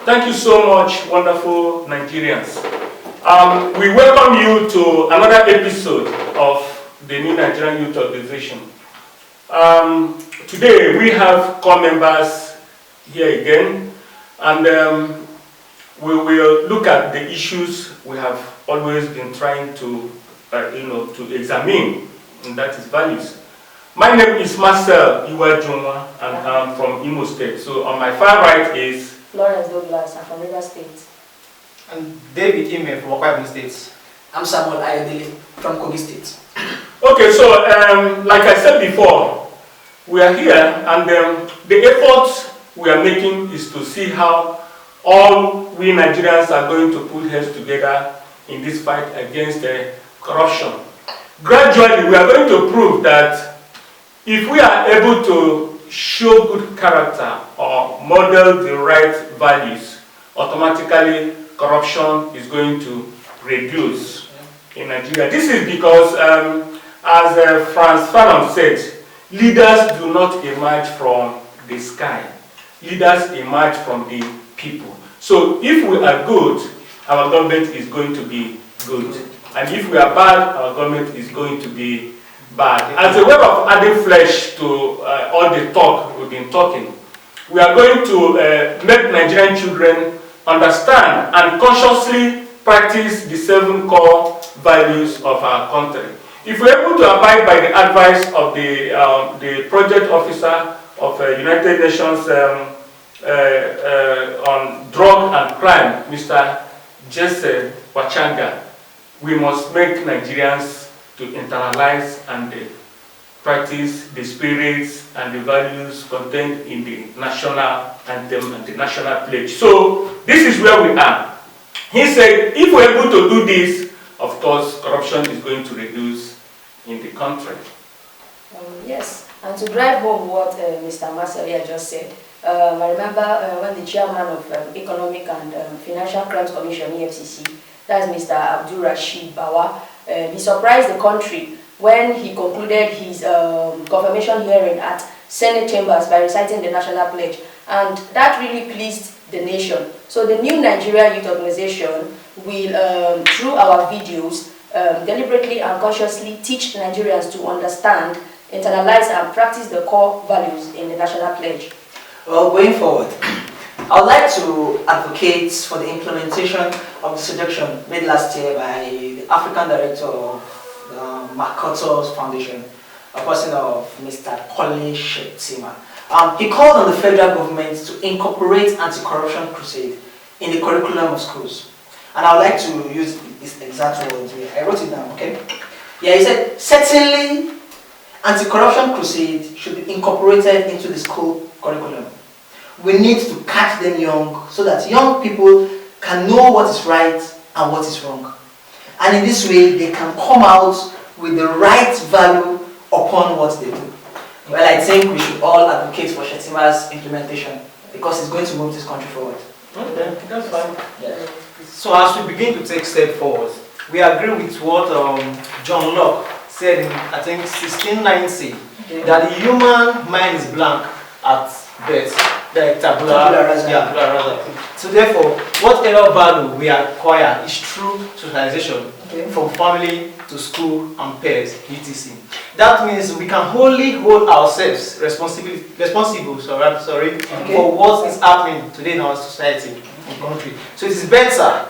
Thank you so much, wonderful Nigerians. We welcome you to another episode of the New Nigerian Youth Organization. Today we have core members here again, and we will look at the issues we have always been trying to, to examine, and that is values. My name is Marcel Iwajunwa, and I'm from Imo State. So on my far right is Lawrence Douglas, I'm from River State. And David Ime from Akwa Ibom State. I'm Samuel Ayodele from Kogi State. Okay, so like I said before, we are here, and the effort we are making is to see how all we Nigerians are going to put heads together in this fight against corruption. Gradually, we are going to prove that if we are able to show good character or model the right values, automatically corruption is going to reduce in Nigeria. This is because, as Franz Fanon said, leaders do not emerge from the sky. Leaders emerge from the people. So if we are good, our government is going to be good. And if we are bad, our government is going to be bad. As a way of adding flesh to all the talk we've been talking, we are going to make Nigerian children understand and consciously practice the 7 core values of our country. If we're able to abide by the advice of the project officer of United Nations on drug and crime, Mr. Jesse Wachanga, we must make Nigerians to internalize and practice the spirits and the values contained in the national anthem and the national pledge. So this is where we are. He said, if we're able to do this, of course, corruption is going to reduce in the country. Yes, and to drive home what Mr. Masalia just said, I remember when the chairman of Economic and Financial Crimes Commission, EFCC, that's Mr. Abdulrasheed Bawa, he surprised the country when he concluded his confirmation hearing at Senate chambers by reciting the national pledge, and that really pleased the nation. So the New Nigeria Youth Organization will, through our videos, deliberately and consciously teach Nigerians to understand, internalize and practice the core values in the national pledge. Well, going forward, I would like to advocate for the implementation of the suggestion made last year by the African Director of the MacArthur's Foundation, a person of Mr. Kole Shetima. He called on the federal government to incorporate anti-corruption crusade in the curriculum of schools. And I would like to use his exact words here. I wrote it down, okay? Yeah, he said, certainly anti-corruption crusade should be incorporated into the school curriculum. We need to catch them young so that young people can know what is right and what is wrong. And in this way, they can come out with the right value upon what they do. Well, I think we should all advocate for Shetima's implementation because it's going to move this country forward. Okay, that's fine. Yeah. So as we begin to take step forward, we agree with what John Locke said in, I think, 1690, that the human mind is blank at birth. Tabula rasa. So therefore, whatever value we acquire is through socialization, from family to school and peers, etc. That means we can wholly hold ourselves responsible for what is happening today in our society and country. So it is better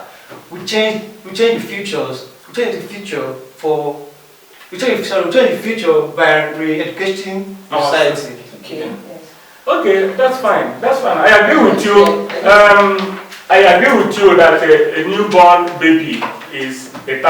we change the future by re-educating our society. Okay, that's fine. That's fine. I agree with you. I agree with you that a newborn baby is the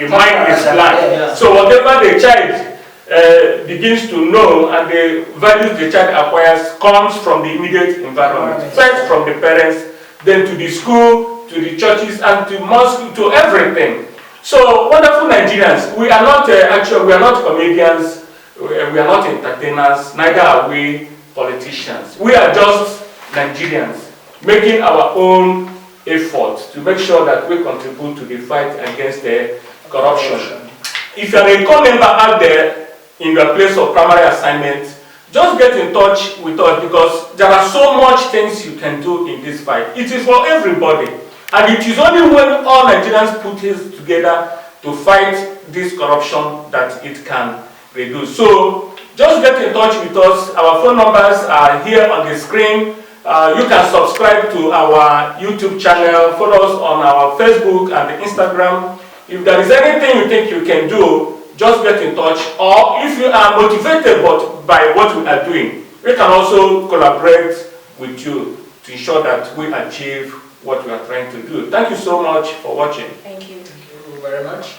mind is blank. So whatever the child begins to know and the values the child acquires comes from the immediate environment. First from the parents, then to the school, to the churches, and to mosque, to everything. So wonderful Nigerians, we are not we are not comedians, we are not entertainers, neither are we politicians. We are just Nigerians making our own effort to make sure that we contribute to the fight against the corruption. If you are a core member out there in your place of primary assignment, just get in touch with us because there are so much things you can do in this fight. It is for everybody. And it is only when all Nigerians put heads together to fight this corruption that it can reduce. So just get in touch with us. Our phone numbers are here on the screen. You can subscribe to our YouTube channel, follow us on our Facebook and Instagram. If there is anything you think you can do, just get in touch. Or if you are motivated by what we are doing, we can also collaborate with you to ensure that we achieve what we are trying to do. Thank you so much for watching. Thank you. Thank you very much.